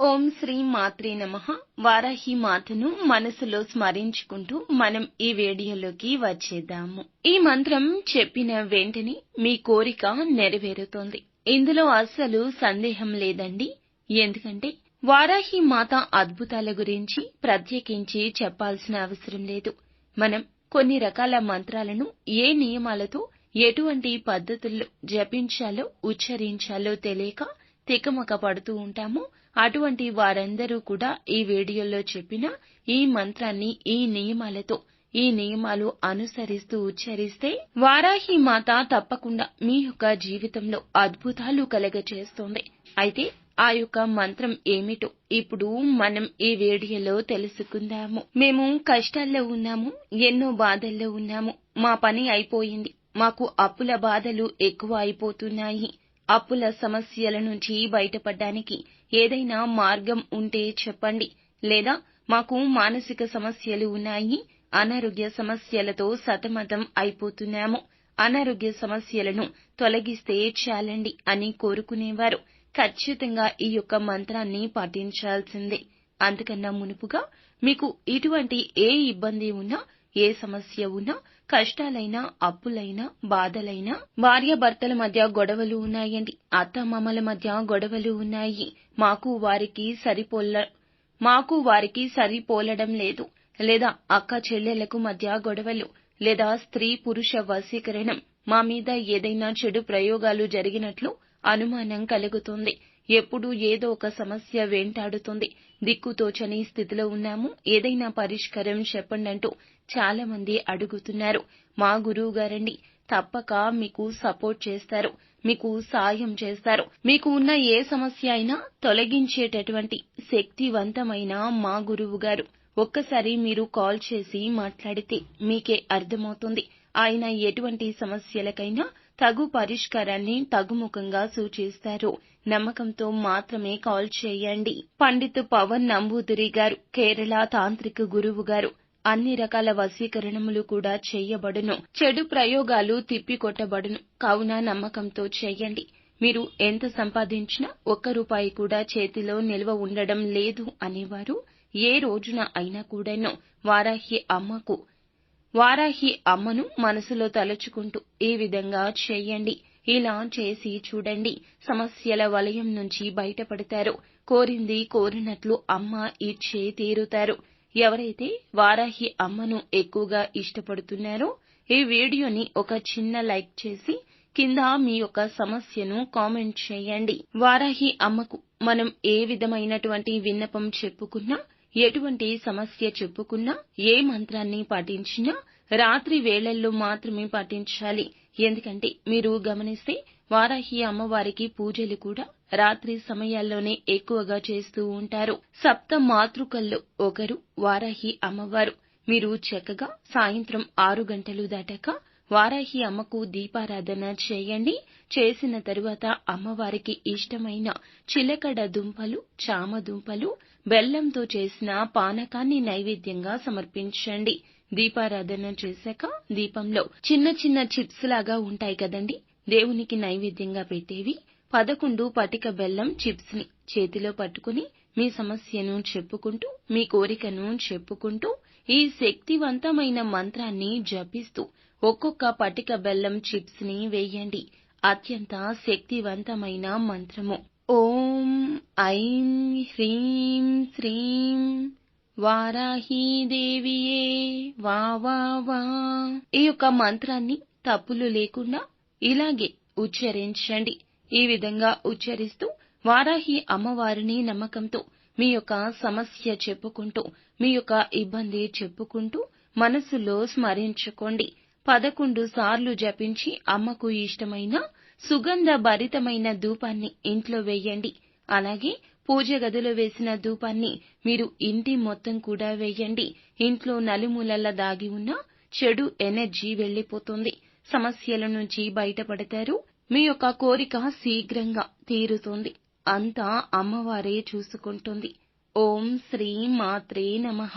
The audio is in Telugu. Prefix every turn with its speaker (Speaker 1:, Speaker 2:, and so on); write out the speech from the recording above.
Speaker 1: ఓం శ్రీ మాత్రే నమః. వారాహి మాతను మనసులో స్మరించుకుంటూ మనం ఈ వీడియోలోకి వచ్చేద్దాము. ఈ మంత్రం చెప్పిన వెంటనే మీ కోరిక నెరవేరుతోంది. ఇందులో అస్సలు సందేహం లేదండి. ఎందుకంటే వారాహి మాత అద్భుతాల గురించి ప్రత్యేకించి చెప్పాల్సిన అవసరం లేదు. మనం కొన్ని రకాల మంత్రాలను ఏ నియమాలతో ఎటువంటి పద్ధతుల్లో జపించాలో ఉచ్చరించాలో తెలియక తికమక పడుతూ ఉంటాము. అటువంటి వారందరూ కూడా ఈ వీడియోలో చెప్పిన ఈ మంత్రాన్ని ఈ నియమాలతో ఈ నియమాలు అనుసరిస్తూ ఉచ్చరిస్తే వారాహి మాత తప్పకుండా మీ యొక్క జీవితంలో అద్భుతాలు కలగచేస్తుంది. అయితే ఆ యొక్క మంత్రం ఏమిటో ఇప్పుడు మనం ఈ వీడియోలో తెలుసుకుందాము. మేము కష్టాల్లో ఉన్నాము, ఎన్నో బాధల్లో ఉన్నాము, మా పని అయిపోయింది, మాకు అప్పుల బాధలు ఎక్కువ అయిపోతున్నాయి, అప్పుల సమస్యల నుంచి బయటపడడానికి ఏదైనా మార్గం ఉంటే చెప్పండి, లేదా మాకు మానసిక సమస్యలు ఉన్నాయి, అనారోగ్య సమస్యలతో సతమతం అయిపోతున్నాము, అనారోగ్య సమస్యలను తొలగిస్తే చాలండి అని కోరుకునేవారు ఖచ్చితంగా ఈ యొక్క మంత్రాన్ని పాటించాల్సిందే. అంతకన్నా మునుపుగా మీకు ఇటువంటి ఏ ఇబ్బంది ఉన్నా, ఏ సమస్య ఉన్నా, కష్టాలైనా, అప్పులైనా, బాధలైనా, భార్యాభర్తల మధ్య గొడవలు ఉన్నాయండి, అత్తమామల మధ్య గొడవలు ఉన్నాయి, మాకు వారికి సరిపోలడం లేదు, లేదా అక్క చెల్లెలకు మధ్య గొడవలు, లేదా స్త్రీ పురుష వశీకరణం, మా మీద ఏదైనా చెడు ప్రయోగాలు జరిగినట్లు అనుమానం కలుగుతుంది, ఎప్పుడూ ఏదో ఒక సమస్య వెంటాడుతుంది, దిక్కుతోచని స్థితిలో ఉన్నాము, ఏదైనా పరిష్కారం చెప్పండంటూ చాలా మంది అడుగుతున్నారు. మా గురువు గారండి తప్పక మీకు సపోర్ట్ చేస్తారు, మీకు సాయం చేస్తారు. మీకు ఉన్న ఏ సమస్య అయినా తొలగించేటటువంటి శక్తివంతమైన మా గురువు గారు. ఒక్కసారి మీరు కాల్ చేసి మాట్లాడితే మీకే అర్థమవుతుంది. ఆయన ఎటువంటి సమస్యలకైనా తగు పరిష్కారాన్ని తగుముఖంగా సూచిస్తారు. నమ్మకంతో మాత్రమే కాల్ చేయండి. పండిత్ పవన్ నంబూదిరి గారు, కేరళ తాంత్రిక గురువు గారు. అన్ని రకాల వశీకరణములు కూడా చేయబడును, చెడు ప్రయోగాలు తిప్పికొట్టబడును. కావున నమ్మకంతో చేయండి. మీరు ఎంత సంపాదించినా ఒక్క రూపాయి కూడా చేతిలో నిల్వ ఉండడం లేదు అనేవారు ఏ రోజున అయినా కూడాను వారాహి అమ్మను మనసులో తలుచుకుంటూ ఈ విధంగా చేయండి. ఇలా చేసి చూడండి, సమస్యల వలయం నుంచి బయటపడతారు. కోరింది కోరినట్లు అమ్మ ఇచ్చే తీరుతారు. ఎవరైతే వారాహి అమ్మను ఎక్కువగా ఇష్టపడుతున్నారో ఈ వీడియోని ఒక చిన్న లైక్ చేసి కింద మీ యొక్క సమస్యను కామెంట్ చేయండి. వారాహి అమ్మకు మనం ఏ విధమైనటువంటి విన్నపం చెప్పుకున్నా, ఎటువంటి సమస్య చెప్పుకున్నా, ఏ మంత్రాన్ని పాటించినా రాత్రి వేళల్లో మాత్రమే పాటించాలి. ఎందుకంటే మీరు గమనిస్తే వారాహి అమ్మవారికి పూజలు కూడా రాత్రి సమయాల్లోనే ఎక్కువగా చేస్తూ ఉంటారు. సప్త మాతృకల్లో ఒకరు వారాహి అమ్మవారు. మీరు చక్కగా సాయంత్రం 6 గంటలు దాటాక వారాహి అమ్మకు దీపారాధన చేయండి. చేసిన తరువాత అమ్మవారికి ఇష్టమైన చిలకడ దుంపలు, చామ దుంపలు, బెల్లంతో చేసిన పానకాన్ని నైవేద్యంగా సమర్పించండి. దీపారాధన చేశాక దీపంలో చిన్న చిన్న చిప్స్ లాగా ఉంటాయి కదండి, దేవునికి నైవేద్యంగా పెట్టేవి. 11 పటిక బెల్లం చిప్స్ ని చేతిలో పట్టుకుని మీ సమస్యను చెప్పుకుంటూ, మీ కోరికను చెప్పుకుంటూ, ఈ శక్తివంతమైన మంత్రాన్ని జపిస్తూ ఒక్కొక్క పటిక బెల్లం చిప్స్ ని వేయండి. అత్యంత శక్తివంతమైన మంత్రము. ఓం ఐం హ్రీం శ్రీం వారాహీదేవియే వా వా వా. ఈ యొక్క మంత్రాన్ని తప్పులు లేకుండా ఇలాగే ఉచ్చరించండి. ఈ విధంగా ఉచ్చరిస్తూ వారాహి అమ్మవారిని నమ్మకంతో మీ యొక్క సమస్య చెప్పుకుంటూ, మీ యొక్క ఇబ్బంది చెప్పుకుంటూ మనసులో స్మరించుకోండి. 11 సార్లు జపించి అమ్మకు ఇష్టమైన సుగంధ భరితమైన ధూపాన్ని ఇంట్లో వేయండి. అలాగే పూజ గదిలో వేసిన ధూపాన్ని మీరు ఇంటి మొత్తం కూడా వేయండి. ఇంట్లో నలుమూలలా దాగి ఉన్న చెడు ఎనర్జీ వెళ్లిపోతుంది. సమస్యల నుంచి బయటపడతారు. మీ యొక్క కోరిక శీఘ్రంగా తీరుతుంది. అంతా అమ్మవారే చూసుకుంటుంది. ఓం శ్రీ మాత్రే నమః.